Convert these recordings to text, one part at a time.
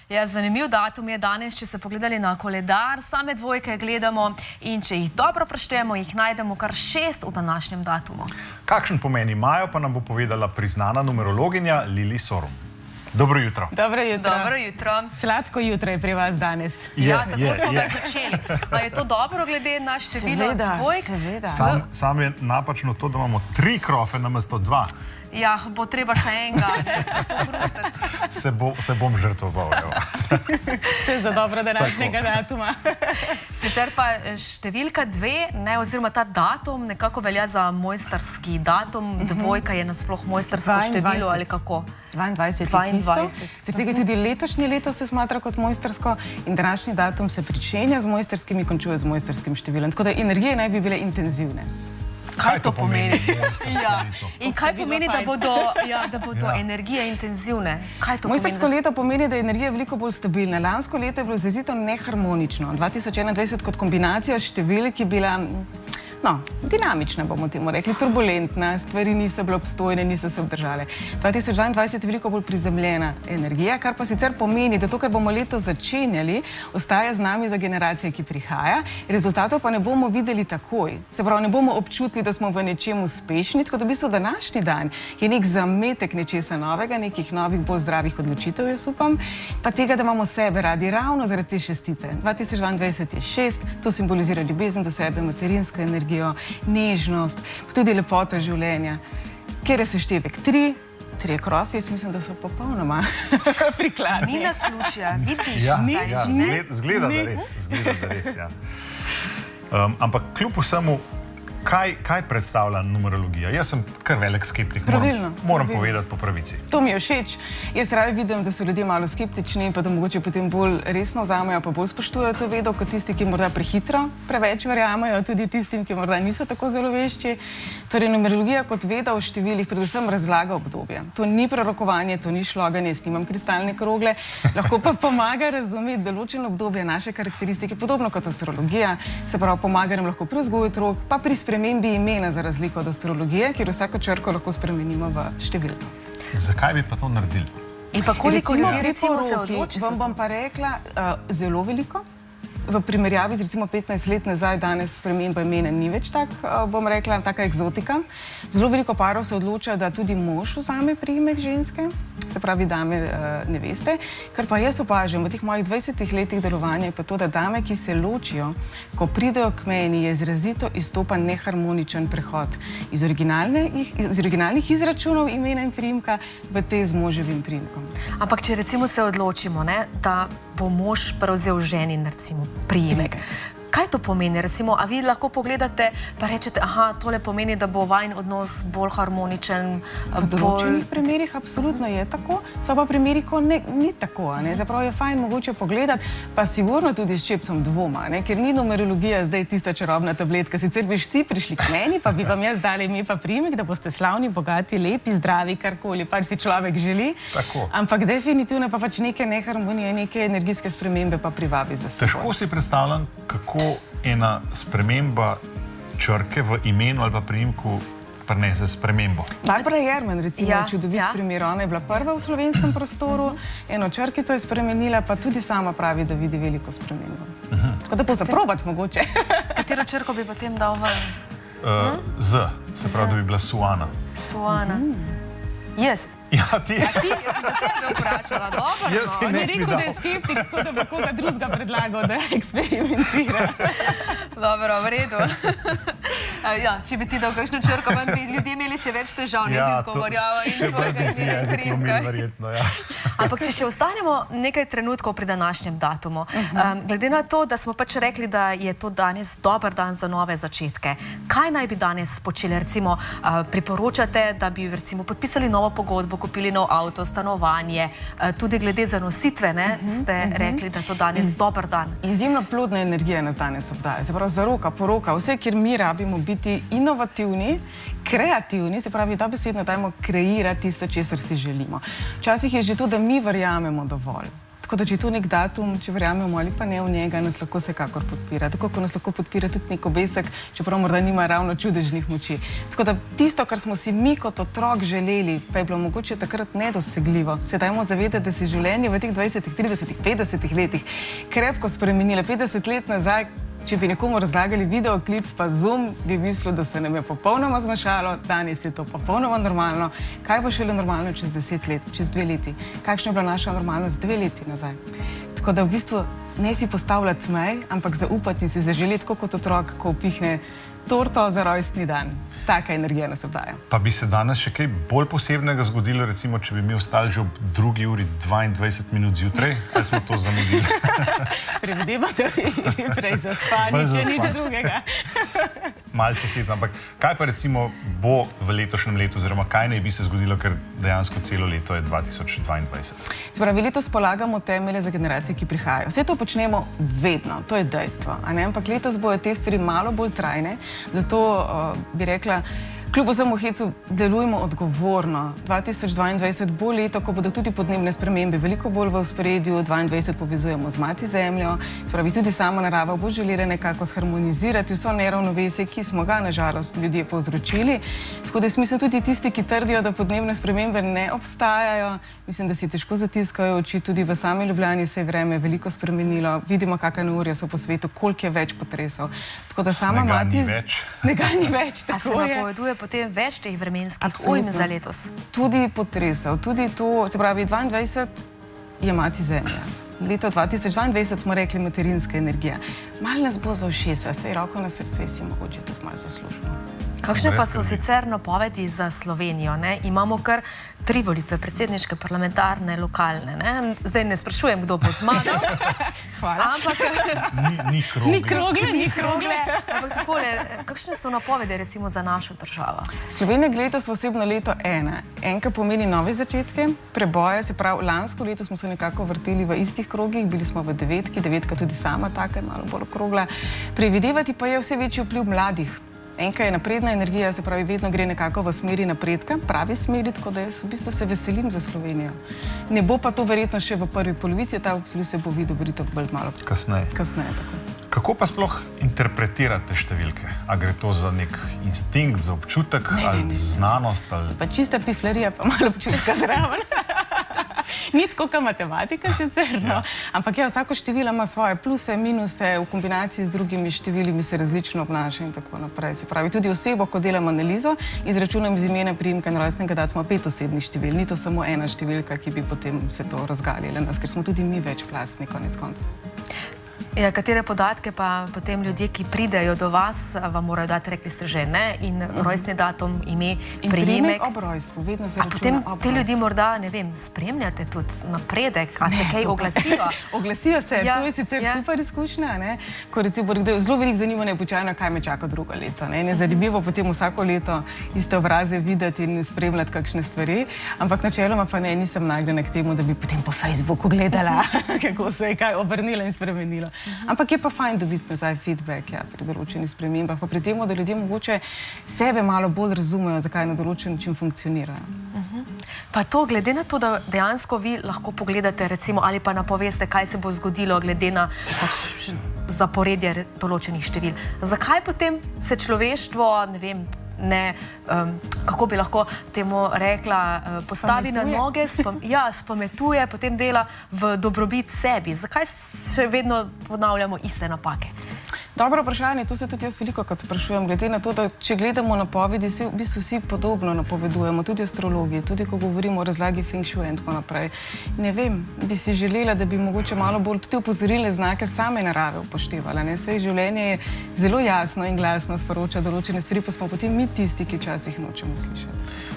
Ja, zanimiv datum je danes, če se pogledali na koledar, same dvojke gledamo in če jih dobro preštejemo, jih najdemo kar 6 v današnjem datumu. Kakšen pomen imajo, pa nam bo povedala priznana numerologinja Lili Sorum. Dobro jutro. Dobro jutro. Dobro jutro. Sladko jutro je pri vas danes. Ja, tako smo ga začeli. Pa je to dobro glede na število dvojk? Seveda. Sam je napačno to, da imamo 3 krofe namesto 2. Ja, bo treba še enega, pobrustiti. Se bom žrtvoval, evo. Vse za dobro današnjega datuma. Sicer pa številka 2, oziroma ta datum nekako velja za mojstrski datum, dvojka je nasploh mojstrsko število ali kako? 22. Zaradi tega tudi letošnje leto se smatra kot mojstrsko in današnji datum se pričenja z mojstrskim in končuje z mojstrskim številom. Tako da energije naj bi bile intenzivne. Kaj to pomeni? In kaj pomeni, da bodo energije intenzivne? Mojstrsko leto pomeni, da je energija veliko bolj stabilna. Lansko leto je bilo izrazito neharmonično. 2021 kot kombinacija števil, ki je bila dinamična, bomo temu rekli, turbulentna, stvari niso bile obstojne, niso se obdržale. 2022 je veliko bolj prizemljena energija, kar pa sicer pomeni, da to, kar bomo leto začenjali, ostaja z nami za generacije, ki prihaja. Rezultatov pa ne bomo videli takoj. Se pravi, ne bomo občutili, da smo v nečem uspešni, tako da v bistvu današnji dan je nek zametek nečesa novega, nekih novih, bolj zdravih odločitev, jaz upam, pa tega, da imamo sebe radi ravno zaradi te šestice. 2022 je 6, to simbolizira ljubezen do sebe, materinsko energijo, nežnost, tudi lepoto življenja. Kjer je seštevek 3 krofi, jaz mislim, da so popolnoma prikladni. Ni naključja, vidiš? Zgleda, da res, ja. Ampak kljub vsemu, kaj predstavlja numerologija? Jaz sem kar velik skeptik, moram povedati po pravici. To mi je všeč. Jaz raje vidim, da so ljudje malo skeptični, pa da mogoče potem bolj resno vzamejo, pa bolj spoštujejo to vedo, kot tisti, ki morda prehitro preveč verjamejo, tudi tistim, ki morda niso tako zelo vešči. Torej, numerologija kot veda o številih predvsem razlaga obdobje. To ni prerokovanje, to ni šloganje, jaz nimam kristalne krogle, lahko pa pomaga razumeti določeno obdobje, naše karakteristike, podobno kot astrologija, se pravi, pomaga nam lahko pri vzgoju otrok, pa pri spremembi imena za razliko od astrologije, kjer vsako črko lahko spremenimo v številko. Zakaj bi pa to naredili? In pa koliko ljudi recimo se odloči? Vam bom pa rekla, zelo veliko. V primerjavi z recimo 15 let nazaj danes sprememba imena ni več bom rekla, taka egzotika. Zelo veliko parov se odloča, da tudi mož vzame priimek ženske, se pravi dame neveste. Kar pa jaz opažam v teh mojih 20 letih delovanja je pa to, da dame, ki se ločijo, ko pridejo k meni, je izrazito izstopan neharmoničen prehod iz originalnih izračunov imena in priimka v te z moževim priimkom. Ampak če recimo se odločimo, da bo mož prevzel ženin recimo priimek. Kaj to pomeni? Recimo, a vi lahko pogledate pa rečete, aha, tole pomeni, da bo vajin odnos bolj harmoničen, v določenih primerih absolutno je tako, so pa primeri, ko ni tako, zapravo je fajn mogoče pogledati, pa sigurno tudi s čepcem dvoma, ker ni numerologija zdaj tista čarobna tabletka, sicer bi vsi prišli k meni, pa bi vam jaz dali ime pa priimek, da boste slavni, bogati, lepi, zdravi, karkoli, pač si človek želi, ampak definitivno pa pač neke neharmonije, neke energijske spremembe pa privabi za seboj. Težko si predstavljam, kako ena sprememba črke v imenu ali pa priimku prinese spremembo. Barbara Jerman, recimo, čudovit primer, ona je bila prva v slovenskem prostoru, eno črkico je spremenila, pa tudi sama pravi, da vidi veliko spremembo. Tako da bo zaprobati mogoče. Katero črko bi potem dal ven? Z, se pravi, da bi bila Suana. Suana. Jaz? Ja, ti. A ti, jaz sem za tebe vprašala, dobro. On je rekel, da je skeptik, tako da bi koga drugega predlagal, da eksperimentira. Dobro, v redu. Ja, če bi ti dal kakšno črko, bi ljudje imeli še več težav, ne z izgovorjavo in svojega priimka. Ampak če še ostanemo nekaj trenutkov pri današnjem datumu, glede na to, da smo pač rekli, da je to danes dober dan za nove začetke, kaj naj bi danes počeli? Recimo, priporočate, da bi recimo podpisali novo pogodbo, kupili nov avto, stanovanje, tudi glede zanositve, ste rekli, da je to danes dober dan. Izjemno plodna energija nas danes obdaja, se pravi zaroka, poroka, vse, kjer mi rabimo biti inovativni, kreativni, se pravi, da besedno dajmo kreirati tisto, česar si želimo. Včasih je že to, da mi verjamemo dovolj. Tako da, če je to nek datum, če verjamemo ali pa ne v njega, nas lahko vsekakor podpira. Tako kot nas lahko podpira tudi nek obesek, čeprav morda nima ravno čudežnih moči. Tako da tisto, kar smo si mi kot otrok želeli, pa je bilo mogoče takrat nedosegljivo. Se dajmo zavedati, da se življenje v teh 20, 30, 50 letih krepko spremenilo. 50 let nazaj, če bi nekomu razlagali videoklic pa Zoom, bi mislil, da se nam je popolnoma zmešalo, danes je to popolnoma normalno. Kaj bo šele normalno čez 10 let, čez 2 leti? Kakšna je bila naša normalnost 2 leti nazaj? Tako da v bistvu ne si postavljati mej, ampak zaupati in si zaželeti, tako kot otrok, ko upihne torto za rojstni dan. Taka energija nas obdaja. Pa bi se danes še kaj bolj posebnega zgodilo, recimo, če bi mi ostali že ob 2 uri 22 minut zjutraj, kaj smo to zamudili? Prevedemo, da bi bili prej zaspani, če nič drugega. Malce hec, ampak kaj pa recimo bo v letošnjem letu, oziroma kaj naj bi se zgodilo, ker dejansko celo leto je 2022? Se pravi, letos polagamo temelje za generacije, ki prihajajo. Vse to počnemo vedno, to je dejstvo. Ampak letos bojo te stvari malo bolj trajne, zato bi rekla, kljub vsemu hecu delujemo odgovorno. 2022 bo leto, ko bodo tudi podnebne spremembe veliko bolj v ospredju, 2022 povezujemo z mati zemljo, se pravi, tudi sama narava bo želela nekako zharmonizirati vso neravnovesje, ki smo ga, nažalost, ljudje povzročili. Tako da mislim, tudi tisti, ki trdijo, da podnebne spremembe ne obstajajo, mislim, da si težko zatiskajo oči. Tudi v sami Ljubljani se je vreme veliko spremenilo, vidimo, kakšne neurja so po svetu, koliko je več potresov. Tako da sama mati... Snega ni več, tako je. Potem več teh vremenskih ujm za letos. Tudi potresov, tudi to, se pravi, 22 je mati zemlja. Leto 2022 smo rekli materinska energija. Mal nas bo za ušesa, sej roko na srce si mogoče tudi malo zaslužimo. Kakšne pa so sicer napovedi za Slovenijo? Imamo kar 3 volitve, predsedniške, parlamentarne, lokalne. Zdaj ne sprašujem, kdo bo zmagal. Hvala. Ampak... Ni krogle. Ni krogle. Ampak takole, kakšne so napovedi recimo za našo državo? Slovenija je letos osebno leto 1. Enka pomeni nove začetke, preboje, se pravi, lansko leto smo se nekako vrteli v istih krogih, bili smo v 9, 9 tudi sama, taka je malo bolj okrogla. Previdevati pa je vse večji vpliv mladih. Enka je napredna energija, se pravi, vedno gre nekako v smeri napredka, pravi smeri, tako da jaz v bistvu se veselim za Slovenijo. Ne bo pa to verjetno še v prvi polovici, ta vpliv se bo videl verjetno bolj malo kasneje. Tako. Kako pa sploh interpretirate številke? A gre to za nek instinkt, za občutek, ali znanost? Pa čista piflerija, pa malo občutka zraven. Ni tako kot matematika sicer, no. Ampak ja, vsako število ima svoje pluse, minuse, v kombinaciji z drugimi številimi se različno obnaša in tako naprej. Se pravi, tudi osebo, ko delam analizo, izračunam z imena, priimka in rojstnega datuma 5 osebnih števil. Ni to samo ena številka, ki bi potem se to razgalila nas, ker smo tudi mi večplastni, konec koncev. Ja, katere podatke pa potem ljudje, ki pridejo do vas, vam morajo dati, rekli ste že, ne? In rojstni datum, ime, priimek. In priimek ob rojstvu, vedno se računa ob rojstvu. A potem te ljudi morda, ne vem, spremljate tudi napredek, a se kaj oglasijo? Oglasijo se, to je sicer super izkušnja, ne? Ko recimo zelo veliko zanimanje počajno, kaj me čaka drugo leto, ne? Ne zanimivo potem vsako leto iste obraze videti in spremljati kakšne stvari, ampak načeloma pa ne, nisem nagnjena k temu, da bi potem po Facebooku gledala, kako se je kaj obrnilo in spremenilo. Ampak je pa fajn dobiti nazaj feedback pri določenih spremembah, pa pri tem, da ljudje mogoče sebe malo bolj razumejo, zakaj na določen način funkcionirajo. Pa to, glede na to, da dejansko vi lahko pogledate recimo ali pa napoveste, kaj se bo zgodilo glede na zaporedje določenih števil. Zakaj potem se človeštvo, ne vem, kako bi lahko temu rekla, postavi na noge, spametuje, potem dela v dobrobit sebi? Zakaj še vedno ponavljamo iste napake? Dobro vprašanje, to se tudi jaz veliko krat sprašujem, glede na to, da če gledamo napovedi, v bistvu vsi podobno napovedujemo, tudi astrologi, tudi ko govorimo o razlagi Feng Shui in tako naprej. Ne vem, bi si želela, da bi mogoče malo bolj tudi opozorile znake same narave upoštevala. Saj življenje je zelo jasno in glasno sporoča določene stvari, pa smo potem mi tisti, ki včasih nočemo slišati.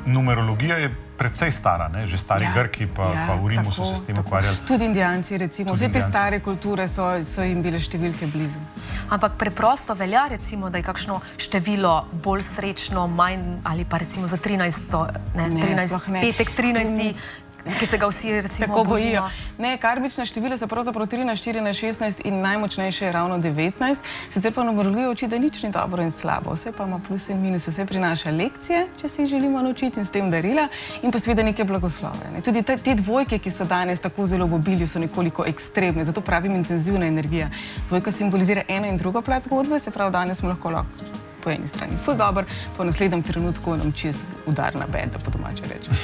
Numerologija je precej stara, že stari Grki pa v Rimu so se s tem ukvarjali. Tudi Indijanci, recimo. Vse te stare kulture so jim bile številke blizu. Ampak preprosto velja, recimo, da je kakšno število bolj srečno, manj ali pa recimo za 13. petek 13. ki se ga vsi recimo tako bojijo. Ne, karmična števila so pravzaprav 13, 14, 16 in najmočnejše je ravno 19. Sicer pa numerologija uči, da nič ni dobro in slabo. Vse pa ima plus in minus, vse prinaša lekcije, če se jih želimo naučiti in s tem darila in pa seveda neke blagoslove. Tudi te dvojke, ki so danes tako zelo v obilju, so nekoliko ekstremne, zato pravim intenzivna energija. Dvojka simbolizira eno in drugo plat zgodbe, se pravi, danes smo lahko po eni strani ful dober, po naslednjem trenutku nam čez udar na bed, da po domače rečem.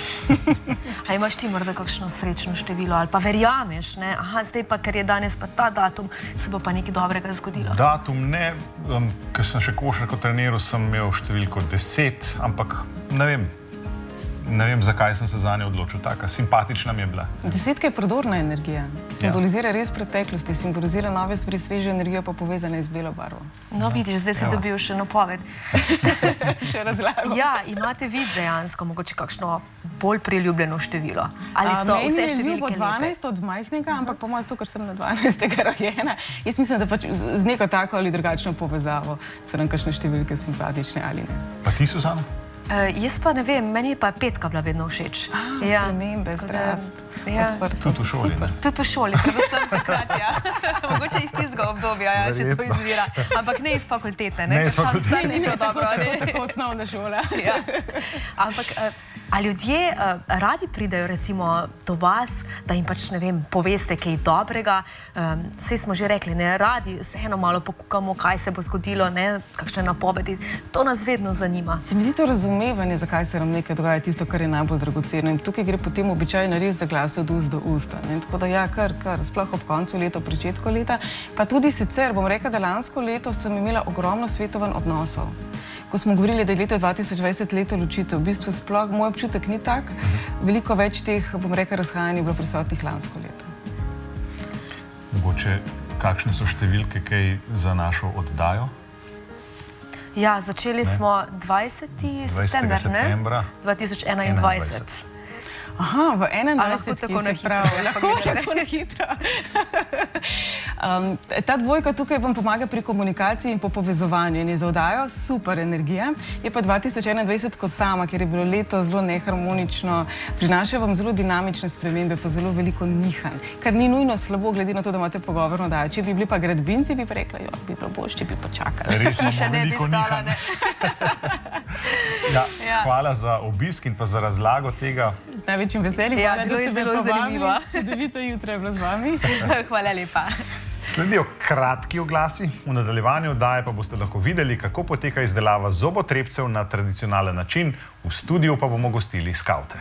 A imaš ti morda kakšno srečno število ali pa verjameš, ne? Aha, zdaj pa, ker je danes pa ta datum, se bo pa nekaj dobrega zgodilo. Datum ne, ker sem še košarko treniral, sem imel številko 10, ampak ne vem, zakaj sem se za njo odločil. Taka simpatična mi je bila. Desetka je prodorna energija. Simbolizira res preteklosti, simbolizira nove stvari, svežo energijo pa povezane z belo barvo. No, vidiš, zdaj si dobil še napoved. Še razlago. Ja, imate vi dejansko mogoče kakšno bolj priljubljeno število? Ali so vse številke lepe? Meni je ljubo 12 od majhnega, ampak po mojem, ker sem na 12. rojena. Jaz mislim, da pač z neko tako ali drugačno povezavo so nam kakšne številke simpatične ali ne. Pa ti, Suzana? Jaz pa ne vem, meni pa je 5 bila vedno všeč. Spremembe, strast. Tudi v šoli, ne? Tudi v šoli, predvsem takrat, ja. Mogoče iz tistega obdobja, ja, še to izvira. Ampak ne iz fakultete, ne? Ne iz fakultete. Ni bilo dobro, ne? Tako osnovna šola. Ampak, a ljudje radi pridejo recimo do vas, da jim pač, ne vem, poveste kaj dobrega? Saj smo že rekli, ne, radi vseeno malo pokukamo, kaj se bo zgodilo, ne, kakšne napovedi. To nas vedno zanima. Se mi zdi to razumevanje, zakaj se nam nekaj dogaja, tisto, kar je najbolj dragoceno. In tukaj gre potem običajno res za glas od ust do usta. Tako da ja, kar, sploh ob koncu leta, v pričetku leta. Pa tudi sicer, bom rekla, da lansko leto sem imela ogromno svetovanj odnosov. Ko smo govorili, da je leto 2020 leto ločitev, v bistvu sploh moj občutek ni tak. Veliko več teh, bom rekla, razhajanj je bilo prisotnih lansko leto. Mogoče, kakšne so številke kaj za našo oddajo? Ja, začeli smo 20. septembra 2021. Aha, v 21. lahko tako na hitro. Lahko tako na hitro. Ta dvojka tukaj vam pomaga pri komunikaciji in po povezovanju in je za oddajo super energija. Je pa 2021 kot sama, ker je bilo leto zelo neharmonično, prinaša vam zelo dinamične spremembe, pa zelo veliko nihanj, kar ni nujno slabo, glede na to, da imate pogovorno oddajo. Če bi bili pa gradbinci, bi pa rekla, jo, bi bilo boljše, če bi počakali. Res imamo veliko nihanj. Hvala za obisk in pa za razlago tega. Z največjim veseljem. Ja, bilo je zelo zanimivo. Čudovito jutro je bilo z vami. Hvala lepa. Sledijo kratki oglasi, v nadaljevanju oddaje pa boste lahko videli, kako poteka izdelava zobotrebcev na tradicionalen način, v studiu pa bomo gostili skavte.